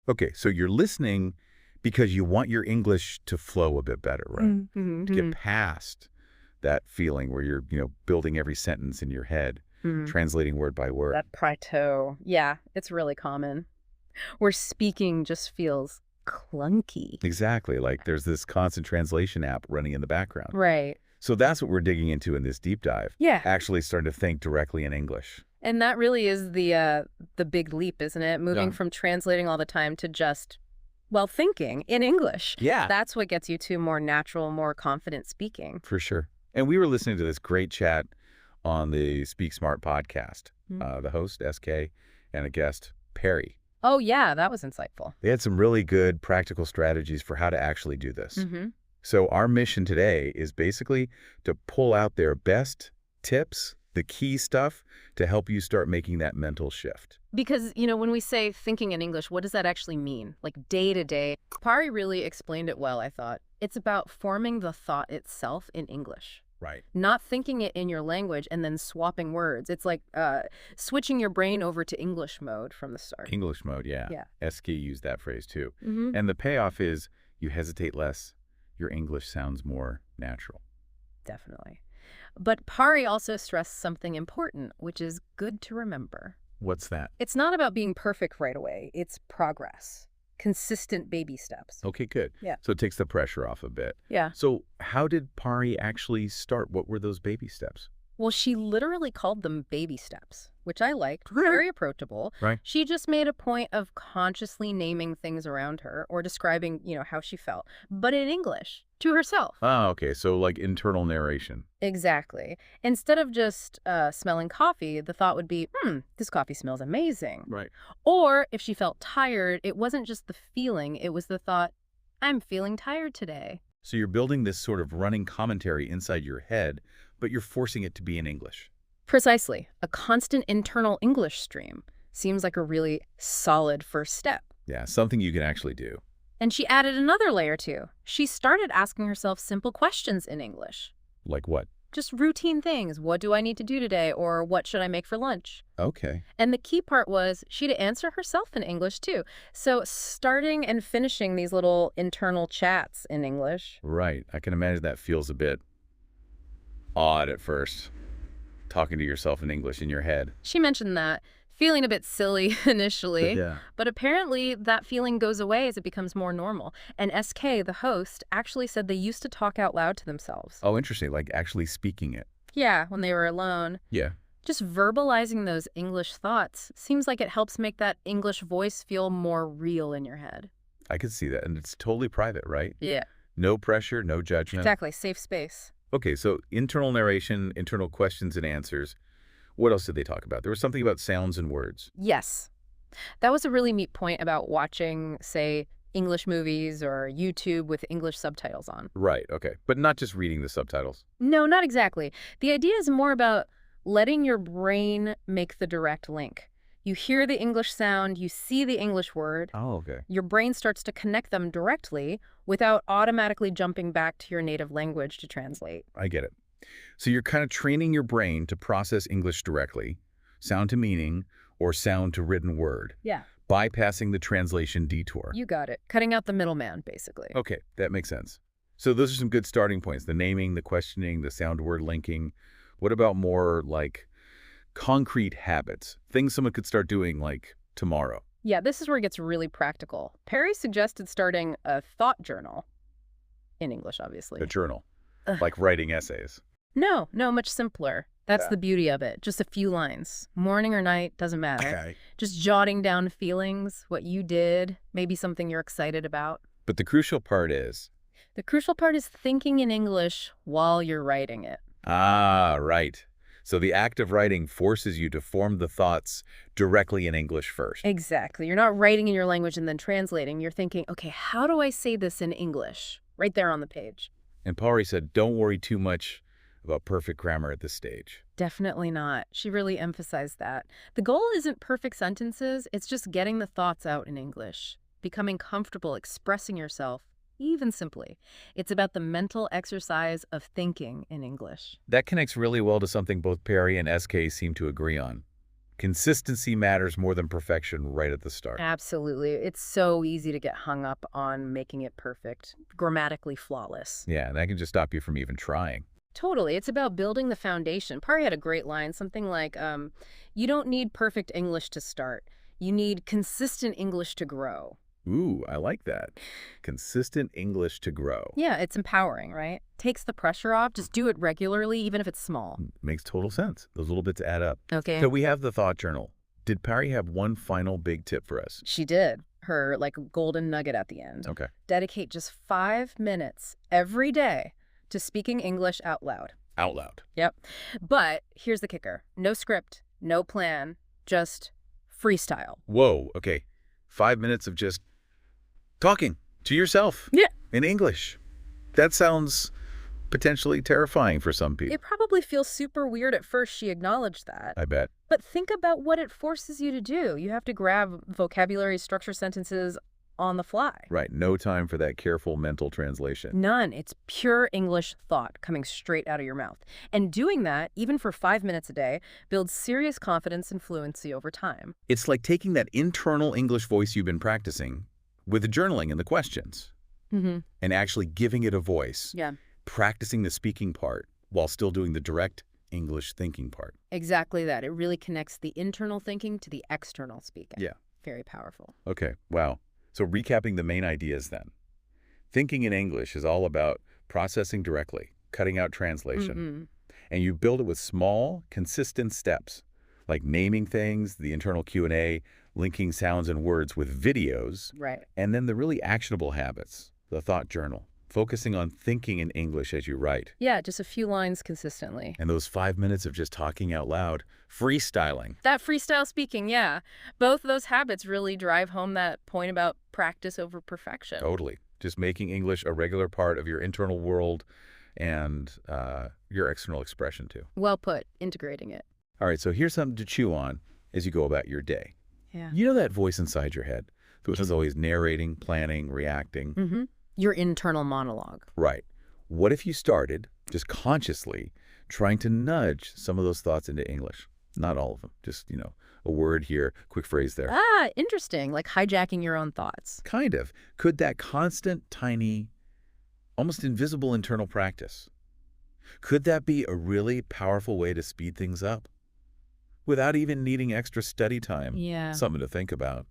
Okay, so you're listening because you want your English to flow a bit better, right? Mm-hmm. To get past that feeling where you're, building every sentence in your head, translating word by word. That plateau. Yeah, it's really common. Where speaking just feels clunky. Exactly. Like there's this constant translation app running in the background. Right. So that's what we're digging into in this deep dive. Yeah. Actually starting to think directly in English. And that really is the big leap, isn't it? Moving Yeah. from translating all the time to just, well, thinking in English. Yeah. That's what gets you to more natural, more confident speaking. For sure. And we were listening to this great chat on the Speak Smart podcast. The host, SK, and a guest, Perry. Oh, yeah, that was insightful. They had some really good practical strategies for how to actually do this. Mm-hmm. So our mission today is basically to pull out their best tips, the key stuff, to help you start making that mental shift. Because, when we say thinking in English, what does that actually mean? Like day to day? Pari really explained it well, I thought. It's about forming the thought itself in English. Right. Not thinking it in your language and then swapping words. It's like switching your brain over to English mode from the start. English mode, yeah. Yeah. SK used that phrase too. Mm-hmm. And the payoff is you hesitate less. Your English sounds more natural. Definitely. But Pari also stressed something important, which is good to remember. What's that? It's not about being perfect right away. It's progress. Consistent baby steps. Okay, good. Yeah. So it takes the pressure off a bit. Yeah. So how did Pari actually start? What were those baby steps? Well, she literally called them baby steps, which I liked. Very approachable. Right. She just made a point of consciously naming things around her or describing, how she felt, but in English, to herself. Oh, okay. So like internal narration. Exactly. Instead of just smelling coffee, the thought would be, this coffee smells amazing. Right. Or if she felt tired, it wasn't just the feeling, it was the thought, I'm feeling tired today. So you're building this sort of running commentary inside your head, but you're forcing it to be in English. Precisely. A constant internal English stream seems like a really solid first step. Yeah, something you can actually do. And she added another layer too. She started asking herself simple questions in English. Like what? Just routine things. What do I need to do today? Or what should I make for lunch? Okay. And the key part was she'd answer herself in English too. So starting and finishing these little internal chats in English. Right. I can imagine that feels a bit odd at first, talking to yourself in English in your head. She mentioned that. Feeling a bit silly initially, Yeah. but apparently that feeling goes away as it becomes more normal. And SK, the host, actually said they used to talk out loud to themselves. Oh, interesting. Like actually speaking it. Yeah, when they were alone. Yeah. Just verbalizing those English thoughts seems like it helps make that English voice feel more real in your head. I could see that. And it's totally private, right? Yeah. No pressure, no judgment. Exactly. Safe space. Okay, so internal narration, internal questions and answers. What else did they talk about? There was something about sounds and words. Yes. That was a really neat point about watching, say, English movies or YouTube with English subtitles on. Right, okay. But not just reading the subtitles. No, not exactly. The idea is more about letting your brain make the direct link. You hear the English sound, you see the English word. Oh, okay. Your brain starts to connect them directly without automatically jumping back to your native language to translate. I get it. So you're kind of training your brain to process English directly, sound to meaning, or sound to written word, Yeah. bypassing the translation detour. You got it. Cutting out the middleman, basically. Okay, that makes sense. So those are some good starting points, the naming, the questioning, the sound-word linking. What about more like concrete habits, things someone could start doing like tomorrow? Yeah, this is where it gets really practical. Perry suggested starting a thought journal. In English, obviously. A journal, Ugh. like writing essays. No, much simpler. That's Yeah. the beauty of it. Just a few lines. Morning or night, doesn't matter. Okay. Just jotting down feelings, what you did, maybe something you're excited about. But the crucial part is... The crucial part is thinking in English while you're writing it. Ah, right. So the act of writing forces you to form the thoughts directly in English first. Exactly. You're not writing in your language and then translating. You're thinking, okay, how do I say this in English? Right there on the page. And Pari said, don't worry too much about perfect grammar at this stage. Definitely not. She really emphasized that. The goal isn't perfect sentences, it's just getting the thoughts out in English, becoming comfortable expressing yourself, even simply. It's about the mental exercise of thinking in English. That connects really well to something both Perry and SK seem to agree on. Consistency matters more than perfection right at the start. Absolutely. It's so easy to get hung up on making it perfect, grammatically flawless. Yeah, and that can just stop you from even trying. Totally. It's about building the foundation. Pari had a great line, something like, you don't need perfect English to start. You need consistent English to grow. Ooh, I like that. Consistent English to grow. Yeah, it's empowering, right? Takes the pressure off. Just do it regularly, even if it's small. Makes total sense. Those little bits add up. Okay. So we have the thought journal. Did Parry have one final big tip for us? She did. Her, golden nugget at the end. Okay. Dedicate just 5 minutes every day to speaking English out loud. Out loud. Yep. But here's the kicker. No script, no plan, just freestyle. Whoa, okay. 5 minutes of just talking to yourself. Yeah. In English. That sounds potentially terrifying for some people. It probably feels super weird at first, she acknowledged that. I bet. But think about what it forces you to do. You have to grab vocabulary, structure sentences on the fly. Right. No time for that careful mental translation. None. It's pure English thought coming straight out of your mouth. And doing that, even for 5 minutes a day, builds serious confidence and fluency over time. It's like taking that internal English voice you've been practicing with the journaling and the questions and actually giving it a voice. Yeah. Practicing the speaking part while still doing the direct English thinking part. Exactly that. It really connects the internal thinking to the external speaking. Yeah. Very powerful. Okay. Wow. So recapping the main ideas then. Thinking in English is all about processing directly, cutting out translation. And you build it with small, consistent steps, like naming things, the internal Q&A, linking sounds and words with videos, Right. and then the really actionable habits, the thought journal, focusing on thinking in English as you write. Yeah, just a few lines consistently. And those 5 minutes of just talking out loud, freestyling. That freestyle speaking, yeah. Both those habits really drive home that point about practice over perfection. Totally. Just making English a regular part of your internal world and your external expression too. Well put, integrating it. All right, so here's something to chew on as you go about your day. Yeah. You know that voice inside your head, which is always narrating, planning, reacting. Your internal monologue. Right. What if you started, just consciously, trying to nudge some of those thoughts into English? Not all of them. Just, a word here, quick phrase there. Ah, interesting. Like hijacking your own thoughts. Kind of. Could that constant, tiny, almost invisible internal practice, could that be a really powerful way to speed things up? Without even needing extra study time. Yeah. Something to think about.